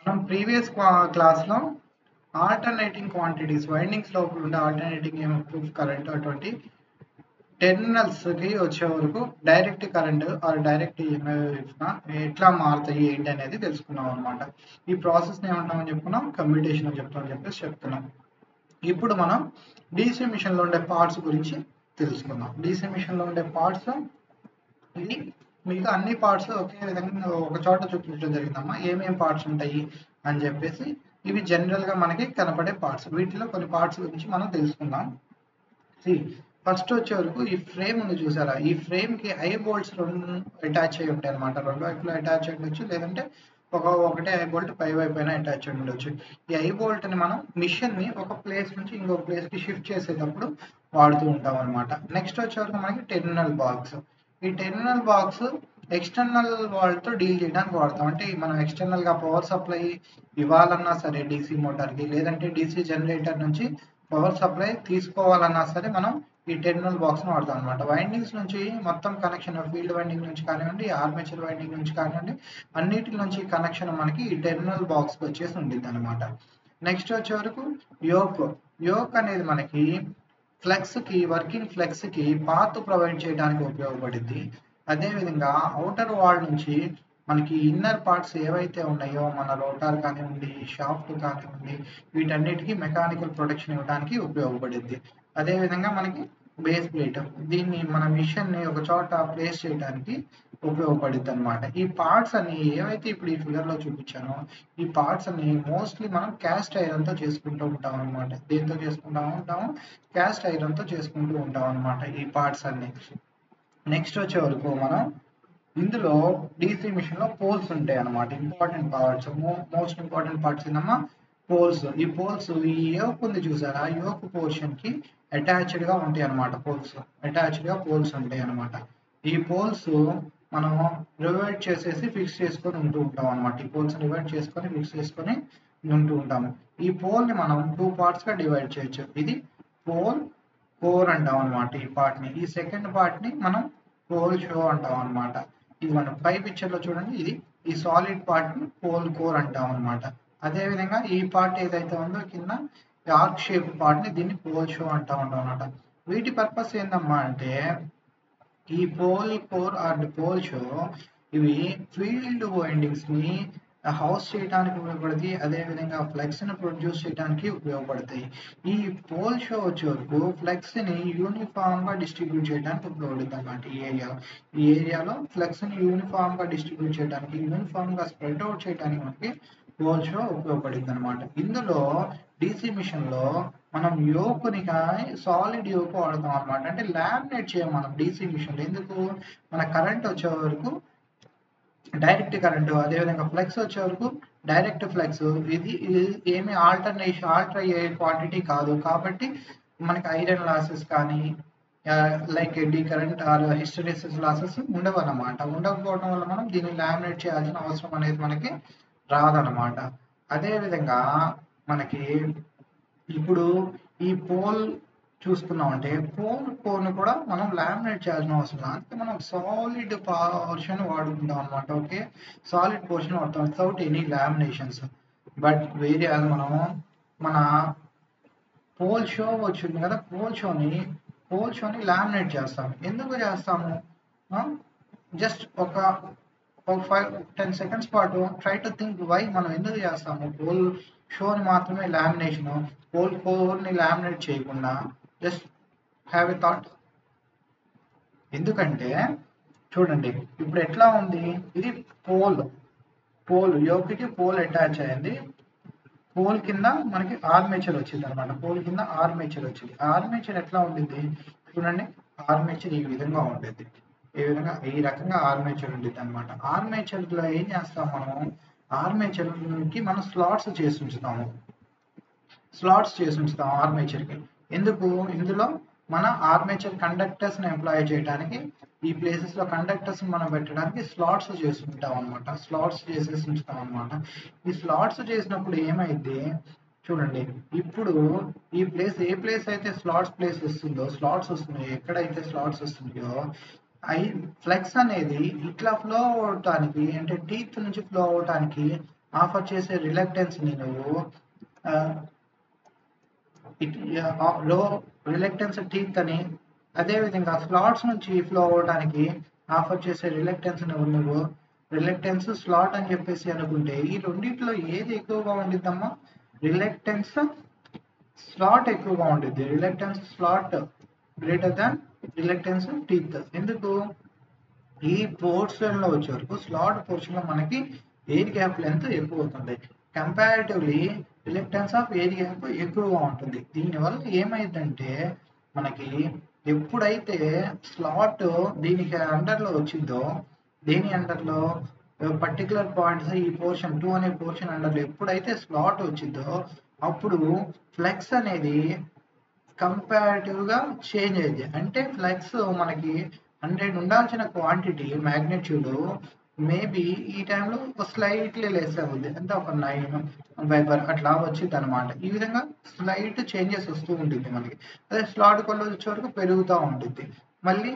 మనం ప్రీవియస్ క్లాస్లో alternating quantities windings లోపల ఉండే ఆల్టర్నేటింగ్ EMF కరెంట్ అటువంటి టెర్మినల్స్కి వచ్చే వరకు direct current or direct EMF ఎట్లా మారుతాయి ఏంటి అనేది తెలుసుకున్నాం అనమాట. ఈ ప్రాసెస్ని ఏమంటామని చెప్పుకున్నాం, కమ్యూటేషన్ అని చెప్తామని చెప్పేసి చెప్తున్నాం. ఇప్పుడు మనం DC మిషన్లో ఉండే పార్ట్స్ గురించి తెలుసుకుందాం. DC మిషన్లో ఉండే పార్ట్స్ ఇది మిగతా అన్ని పార్ట్స్ ఒకే విధంగా ఒక చోట చూపించడం జరిగిందమ్మా. ఏమేం పార్ట్స్ ఉంటాయి అని చెప్పేసి ఇవి జనరల్గా మనకి కనపడే పార్ట్స్. వీటిలో కొన్ని పార్ట్స్ గురించి మనం తెలుసుకుందాం. ఫస్ట్ వచ్చే వరకు ఈ ఫ్రేమ్ ఉంది చూసారా, ఈ ఫ్రేమ్కి ఐ బోల్ట్స్ రెండు అటాచ్ అయ్యి ఉంటాయి అనమాట. రెండు వైపులో అటాచ్ అయ్యి ఉండొచ్చు, లేదంటే ఒకటే ఐ బోల్ట్ పై వైపు అయినా అటాచ్ అయ్యి ఉండొచ్చు. ఈ ఐ బోల్ట్ని మనం మిషన్ని ఒక ప్లేస్ నుంచి ఇంకొక ప్లేస్కి షిఫ్ట్ చేసేటప్పుడు వాడుతూ ఉంటాం అనమాట. నెక్స్ట్ వచ్చే వరకు మనకి టెర్మినల్ బాక్స్. ఈ టెర్మినల్ బాక్స్ ఎక్స్టర్నల్ వాళ్ళతో డీల్ చేయడానికి వాడతాం. అంటే మనం ఎక్స్టర్నల్గా పవర్ సప్లై ఇవ్వాలన్నా సరే డీసీ మోటార్కి, లేదంటే డీసీ జనరేటర్ నుంచి పవర్ సప్లై తీసుకోవాలన్నా సరే మనం ఈ టెర్మినల్ బాక్స్ని వాడతాం అనమాట. వైండింగ్స్ నుంచి మొత్తం కనెక్షన్, ఫీల్డ్ వైండింగ్ నుంచి కానివ్వండి, ఆర్మేచర్ వైండింగ్ నుంచి కానివ్వండి, అన్నిటి నుంచి కనెక్షన్ మనకి ఈ టెర్మినల్ బాక్స్కి వచ్చేసి ఉంటుంది అనమాట. నెక్స్ట్ వచ్చే వరకు యోక్ అనేది మనకి ఫ్లెక్స్కి, వర్కింగ్ ఫ్లెక్స్కి పాత్ ప్రొవైడ్ చేయడానికి ఉపయోగపడింది. అదేవిధంగా అవుటర్ వాల్ నుంచి మనకి ఇన్నర్ పార్ట్స్ ఏవైతే ఉన్నాయో, మన రోటార్ కానివ్వండి, షాఫ్ట్ కానివ్వండి, వీటన్నిటికీ మెకానికల్ ప్రొటెక్షన్ ఇవ్వడానికి ఉపయోగపడింది. అదేవిధంగా మనకి బేస్ ప్లేట్, దీన్ని మన మిషన్ని ఒక చోట ప్లేస్ చేయడానికి ఉపయోగపడుతుంది అనమాట. ఈ పార్ట్స్ అన్ని ఏవైతే ఇప్పుడు ఈ ఫిగర్లో చూపించానో, ఈ పార్ట్స్ అన్ని మోస్ట్లీ మనం క్యాస్ట్ ఐరన్తో చేసుకుంటూ ఉంటాం అనమాట. దేంతో చేసుకుంటూ ఉంటాము, క్యాస్ట్ ఐరన్తో చేసుకుంటూ ఉంటాం అనమాట ఈ పార్ట్స్ అన్ని. నెక్స్ట్ వచ్చే వరకు మనం ఇందులో DC మిషన్లో పోల్స్ ఉంటాయి అనమాట. Important parts, most important parts ఏందమ్మా, పోల్స్. ఈ పోల్స్, ఈ యోక్ ఉంది చూసారా, యోక్ పోర్షన్కి అటాచ్డ్గా ఉంటాయి అనమాట. అటాచ్డ్గా పోల్స్ ఉంటాయి అనమాట. ఈ పోల్స్ మనం రివైడ్ చేసేసి ఫిక్స్ చేసుకొని ఉంటూ ఉంటాం అనమాట. ఈ పోల్స్ రివైడ్ చేసుకొని ఫిక్స్ చేసుకొని ఉంటూ ఉంటాము. ఈ పోల్ని మనం 2 పార్ట్స్గా డివైడ్ చేయొచ్చు. ఇది పోల్ కోర్ అంటాం అనమాట ఈ పార్ట్ని. ఈ సెకండ్ పార్ట్ని మనం పోల్ షో అంటాం అనమాట. ఇది మనం పై పిక్చర్లో చూడండి, ఇది ఈ సాలిడ్ పార్ట్ని పోల్ కోర్ అంటాం అనమాట. అదేవిధంగా ఈ పార్ట్ ఏదైతే ఉందో కింద ఆర్క్ షేప్ పార్ట్ని, దీన్ని పోల్ షో అంటాం అనమాట. వీటి పర్పస్ ఏందమ్మా అంటే, ఈ pole core and pole shoe ఇవి ఫీల్డ్ వైండింగ్స్ని హౌస్ చేయడానికి ఉపయోగపడుతుంది. అదేవిధంగా ఫ్లెక్స్ని ప్రొడ్యూస్ చేయడానికి ఉపయోగపడతాయి. ఈ పోల్ షో వచ్చే వరకు ఫ్లెక్స్ని యూనిఫామ్గా డిస్ట్రిబ్యూట్ చేయడానికి ఉపయోగపడుతుంది అన్నమాట. ఈ ఏరియాలో ఫ్లెక్స్ని యూనిఫామ్గా డిస్ట్రిబ్యూట్ చేయడానికి, యూనిఫామ్గా స్ప్రెడ్ అవుట్ చేయడానికి మనకి పోల్ షో ఉపయోగపడుతుంది అనమాట. ఇందులో DC మిషన్లో మనం యోక్ని కానీ సాలిడ్ యోక్ వాడతాం అనమాట. అంటే లామినేట్ చేయం మనం DC మిషన్లో. ఎందుకు, మన కరెంట్ వచ్చే వరకు డైరెక్ట్ కరెంటు, అదేవిధంగా ఫ్లెక్స్ వచ్చే వరకు డైరెక్ట్ ఫ్లెక్స్. ఇది ఏమి ఆల్టర్ అయ్యే క్వాంటిటీ కాదు. కాబట్టి మనకి ఐరన్ లాసెస్ కానీ like eddy current or hysteresis losses ఉండవు అనమాట. ఉండకపోవడం వల్ల మనం దీన్ని లామినేట్ చేయాల్సిన అవసరం అనేది మనకి రాదనమాట. అదేవిధంగా మనకి ఇప్పుడు ఈ పోల్ చూసుకున్నామంటే, పోల్ కోర్ని కూడా మనం లామినేట్ చేయాల్సిన అవసరం లేదు. అందుకే మనం సాలిడ్ పోర్షన్ వాడుకుంటాం అనమాట. ఓకే, సాలిడ్ పోర్షన్ వాడతాం వితౌట్ ఎనీ లామినేషన్స్. బట్ వేరే మనం మన పోల్ షో వచ్చింది కదా, పోల్ షోని లామినేట్ చేస్తాము. ఎందుకు చేస్తాము, జస్ట్ ఒక 5-10 సెకండ్స్ పాటు ట్రై టు థింక్ వై మనం ఎందుకు చేస్తాము. పోల్ షోని మాత్రమే లామినేషన్, పోల్ కోర్ని లామినేట్ చేయకుండా జస్ట్ హ్యావ్ ఎ థాట్. ఎందుకంటే చూడండి, ఇప్పుడు ఎట్లా ఉంది, ఇది పోల్ యోక్కి పోల్ అటాచ్ అయింది. పోల్ కింద మనకి ఆర్మేచర్ వచ్చింది అనమాట. పోల్ కింద ఆర్మేచర్ వచ్చింది. ఆర్మేచర్ ఎట్లా ఉండింది చూడండి, ఆర్మేచర్ ఈ విధంగా ఉండేది. ఈ రకంగా ఆర్మేచర్ ఉండేది అనమాట. ఆర్మేచర్లో ఏం చేస్తాం మనం, ఆర్మేచర్కి మనం స్లాట్స్ చేసి ఉంచుతాము ఆర్మేచర్కి. ఎందుకు, ఇందులో మన ఆర్మేచర్ కండక్టర్స్ని ఎంప్లాయ్ చేయడానికి, ఈ ప్లేసెస్లో కండక్టర్స్ని మనం పెట్టడానికి స్లాట్స్ చేసి ఉంటాం అనమాట. ఈ స్లాట్స్ చేసినప్పుడు ఏమైంది చూడండి, ఇప్పుడు ఈ ప్లేస్ ఏ ప్లేస్ అయితే స్లాట్స్ వస్తున్నాయో, ఎక్కడైతే స్లాట్స్ వస్తున్నాయో ఫ్లెక్స్ అనేది ఇట్లా ఫ్లో అవటానికి, అంటే టీత్ నుంచి ఫ్లో అవటానికి ఆఫర్ చేసే రిలక్టెన్స్ని నువ్వు లో రిలక్టెన్స్ టీత్ అని, అదేవిధంగా స్లాట్స్ నుంచి ఫ్లో అవ్వడానికి ఆఫర్ చేసే రిలక్టెన్స్ నువ్వు రిలక్టెన్స్ స్లాట్ అని చెప్పేసి అనుకుంటే ఈ రెండిట్లో ఏది ఎక్కువగా ఉండిద్దమ్మా? రిలక్టెన్స్ స్లాట్ ఎక్కువగా ఉంటుంది. Reluctance slot greater than reluctance teeth. ఎందుకు? ఈ పోర్షన్ లో వచ్చే వరకు స్లాట్ పోర్షన్ లో మనకి ఎయిర్ గ్యాప్ లెంత్ ఎక్కువ అవుతుంది. Comparatively reluctance of air gap ఎక్కువగా ఉంటుంది. దీనివల్ల ఏమైందంటే మనకి ఎప్పుడైతే స్లాట్ దీనికి అండర్లో వచ్చిందో, దేని అండర్లో పర్టికులర్ పాయింట్స్ ఈ పోర్షన్ 2 అనే పోర్షన్ అండర్లో ఎప్పుడైతే స్లాట్ వచ్చిందో అప్పుడు ఫ్లెక్స్ అనేది కంపారిటివ్గా చేంజ్ అయింది. అంటే ఫ్లెక్స్ మనకి 100 ఉండాల్సిన క్వాంటిటీ మ్యాగ్నిట్యూడ్ మేబీ ఈ టైంలో ఒక స్లైట్లీ లెస్ అవుద్ది. అంటే ఒక 9 వైపర్ అట్లా వచ్చింది అనమాట. ఈ విధంగా స్లైట్ చేంజెస్ వస్తూ ఉంటుంది మనకి. అదే స్లాట్ కొల్ల వచ్చే వరకు పెరుగుతూ ఉంటుంది, మళ్ళీ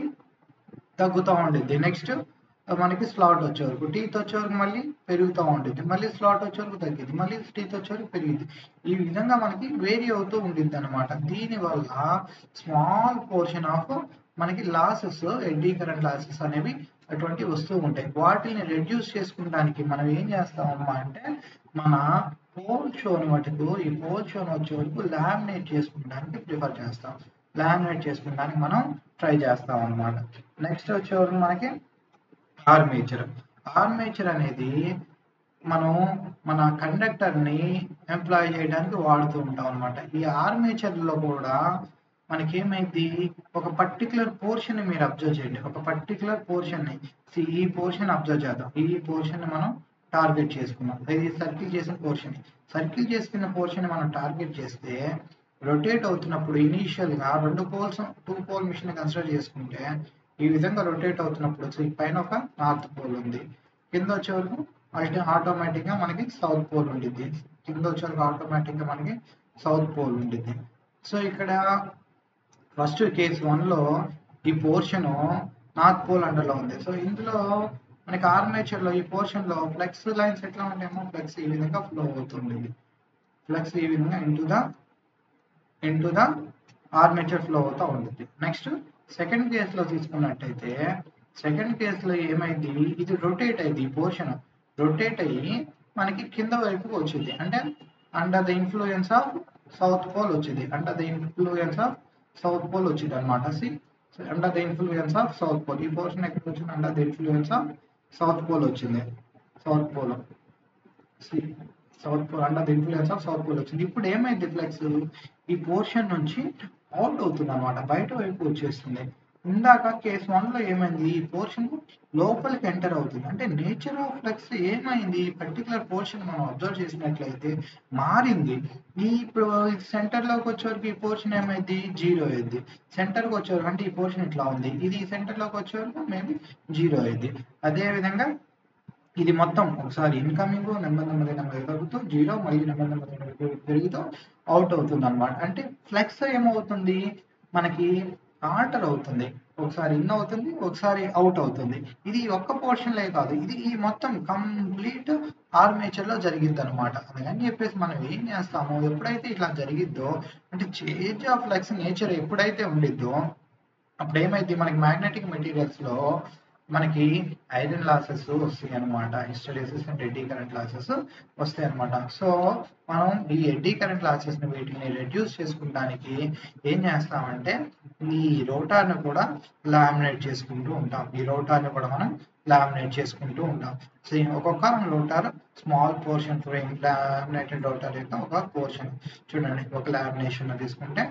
తగ్గుతూ ఉంటుంది. నెక్స్ట్ మనకి స్లాట్ వచ్చే వరకు, టీత్ వచ్చే వరకు మళ్ళీ పెరుగుతూ ఉంటుంది, మళ్ళీ స్లాట్ వచ్చే వరకు తగ్గింది, మళ్ళీ టీత్ వచ్చే వరకు పెరిగింది. ఈ విధంగా మనకి వేరీ అవుతూ ఉంటుంది అనమాట. దీనివల్ల స్మాల్ పోర్షన్ ఆఫ్ మనకి లాసెస్, ఎడ్డీ కరెంట్ లాసెస్ అనేవి అటువంటి వస్తూ ఉంటాయి. వాటిని రెడ్యూస్ చేసుకోవడానికి మనం ఏం చేస్తామమ్మా అంటే మన పోల్ షోని మటుకు ఈ పోల్ షోని వచ్చే వరకు లామినేట్ చేసుకోవడానికి ప్రిఫర్ చేస్తాం. లామినేట్ చేసుకోవడానికి మనం ట్రై చేస్తాం అనమాట. నెక్స్ట్ వచ్చే వరకు మనకి ఆర్మేచర్. ఆర్మేచర్ అనేది మనం మన కండక్టర్ని ఎంప్లాయ్ చేయడానికి వాడుతూ ఉంటాం అనమాట. ఈ ఆర్మేచర్లో కూడా మనకి ఏమైంది, ఒక పర్టికులర్ పోర్షన్ మీరు అబ్జర్వ్ చేయండి. ఒక పర్టికులర్ పోర్షన్ని ఈ పోర్షన్ అబ్జర్వ్ చేద్దాం. ఈ పోర్షన్ మనం టార్గెట్ చేసుకున్నాం. ఇది సర్కిల్ చేసిన పోర్షన్. సర్కిల్ చేసుకున్న పోర్షన్ మనం టార్గెట్ చేస్తే రొటేట్ అవుతున్నప్పుడు ఇనీషియల్గా 2 పోల్ మిషన్ కన్సిడర్ చేసుకుంటే ఈ విధంగా రొటేట్ అవుతున్నప్పుడు పైన ఒక నార్త్ పోల్ ఉంది, కింద వచ్చే వరకు ఆటోమేటిక్గా మనకి సౌత్ పోల్ ఉండిద్ది, కింద వచ్చే వరకు ఆటోమేటిక్గా మనకి సౌత్ పోల్ ఉండిద్ది. సో ఇక్కడ ఫస్ట్ కేస్ 1లో ఈ పోర్షన్ నార్త్ పోల్ అండర్లో ఉంది. సో ఇందులో మనకి ఆర్మేచర్లో ఈ పోర్షన్లో ఫ్లెక్స్ లైన్స్ ఎట్లా ఉంటాయేమో, ఫ్లెక్స్ ఈ విధంగా ఫ్లో అవుతుంది. ఫ్లెక్స్ ఈ విధంగా ఇంటూ ద ఆర్మేచర్ ఫ్లో అవుతూ ఉంటుంది. నెక్స్ట్ సెకండ్ కేసులో తీసుకున్నట్టయితే, సెకండ్ కేసులో ఏమైంది, ఇది రొటేట్ అయింది. ఈ పోర్షన్ రొటేట్ అయ్యి మనకి కింద వైపుకి వచ్చింది. అంటే under the influence of south pole వచ్చింది. Under the influence of south pole వచ్చింది అనమాట. Under the influence of south pole. ఈ పోర్షన్ ఎక్కడ వచ్చింది? Under the influence of south pole వచ్చింది. South pole under the influence of south pole వచ్చింది. ఇప్పుడు ఏమైంది, ఫ్లెక్స్ ఈ పోర్షన్ నుంచి అవుట్ అవుతుంది అనమాట, బయట వైపు వచ్చేస్తుంది. ఇందాక కేస్ 1లో ఏమైంది, ఈ పోర్షన్ లోపలికి ఎంటర్ అవుతుంది. అంటే నేచర్ ఆఫ్ ఫ్లెక్స్ ఏమైంది, పర్టికులర్ పోర్షన్ మనం అబ్జర్వ్ చేసినట్లయితే మారింది. ఇప్పుడు సెంటర్లోకి వచ్చేవరకు ఈ పోర్షన్ ఏమైంది, 0 అయింది. సెంటర్కి వచ్చేవరకు అంటే ఈ పోర్షన్ ఇట్లా ఉంది, ఇది సెంటర్లోకి వచ్చేవరకు మేబీ 0 అయింది. అదేవిధంగా ఇది మొత్తం ఒకసారి ఇన్కమింగ్ నెమ్మది తగ్గుతూ 0, మళ్ళీ నెమ్మది పెరుగుతూ అవుట్ అవుతుంది అనమాట. అంటే ఫ్లెక్స్ ఏమవుతుంది, మనకి ఆల్టర్ అవుతుంది. ఒకసారి ఇన్ అవుతుంది, ఒకసారి అవుట్ అవుతుంది. ఇది ఒక్క పోర్షన్లే కాదు, ఇది ఈ మొత్తం కంప్లీట్ ఆర్మేచర్లో జరిగిద్ది అనమాట. అందుకని చెప్పేసి మనం ఏం చేస్తాము, ఎప్పుడైతే ఇట్లా జరిగిద్దో, అంటే చేంజ్ ఆఫ్ ఫ్లెక్స్ నేచర్ ఎప్పుడైతే ఉండిద్దో అప్పుడు ఏమైంది, మనకి మ్యాగ్నెటిక్ మెటీరియల్స్లో మనకి ఐరన్ లాసెస్ వస్తాయి అనమాట. Hysteresis and eddy current losses వస్తాయి అనమాట. సో మనం ఈ ఎడ్డీ కరెంట్ లాసెస్ని వీటిని రెడ్యూస్ చేసుకోవడానికి ఏం చేస్తామంటే ఈ రోటార్ని కూడా లామినేట్ చేసుకుంటూ ఉంటాం. ఈ రోటార్ని కూడా మనం లామినేట్ చేసుకుంటూ ఉంటాం. సో ఒక్కొక్క rotor small portion frame, laminated rotor యొక్క ఒక పోర్షన్ చూడండి, ఒక లామినేషన్ తీసుకుంటే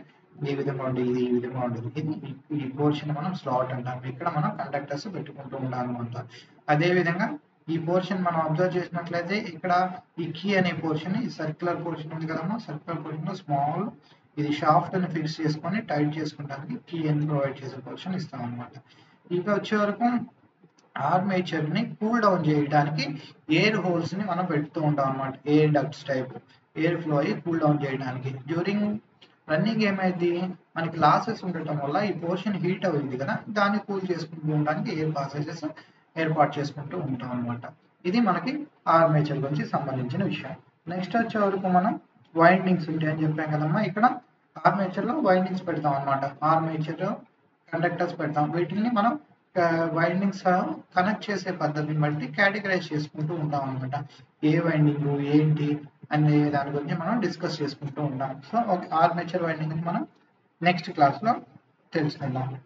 ఈ విధంగా ఉండేది, ఇది ఈ విధంగా ఉండేది. ఇది ఈ పోర్షన్ మనం స్లాట్ అంటాం. ఇక్కడ మనం కండక్టర్స్ పెట్టుకుంటూ ఉంటాం అనమాట. అదేవిధంగా ఈ పోర్షన్ మనం అబ్జర్వ్ చేసినట్లయితే ఇక్కడ ఈ కీ అనే పోర్షన్, ఈ సర్క్యులర్ పోర్షన్ ఉంది కదమ్మా, సర్క్యులర్ పోర్షన్ స్మాల్ ఇది షాఫ్ట్ అని ఫిక్స్ చేసుకొని టైట్ చేసుకోవడానికి కీ అని ప్రొవైడ్ చేసే పోర్షన్ ఇస్తాం అనమాట. ఇక వచ్చే వరకు ఆర్మేచర్ ని కూల్ డౌన్ చేయడానికి ఎయిర్ హోల్స్ ని మనం పెడుతూ ఉంటాం అనమాట. Air ducts type air flow అయ్యి కూల్ డౌన్ చేయడానికి. డ్యూరింగ్ రన్నింగ్ ఏమైంది, మనకి లాసెస్ ఉండటం వల్ల ఈ పోర్షన్ హీట్ అవుతుంది కదా, దాన్ని కూల్ చేసుకుంటూ ఉండడానికి ఎయిర్ పాసేజెస్ ఏర్పాటు చేసుకుంటూ ఉంటాం అనమాట. ఇది మనకి ఆర్మేచర్ గురించి సంబంధించిన విషయం. నెక్స్ట్ వచ్చే వరకు మనం వైండింగ్స్ ఉంటాయని చెప్పాం కదమ్మా. ఇక్కడ ఆర్మేచర్లో వైండింగ్స్ పెడతాం అనమాట. ఆర్మేచర్ కండక్టర్స్ పెడతాం. వీటిని మనం వైండింగ్స్ కనెక్ట్ చేసే పద్ధతిని బట్టి కేటగరైజ్ చేసుకుంటూ ఉంటాం అనమాట. ఏ వైండింగ్ ఏంటి అనే దాని గురించి మనం డిస్కస్ చేసుకుంటూ ఉంటాం. సో ఆర్మేచర్ వైండింగ్ మనం నెక్స్ట్ క్లాస్లో తెలుసుకుందాం.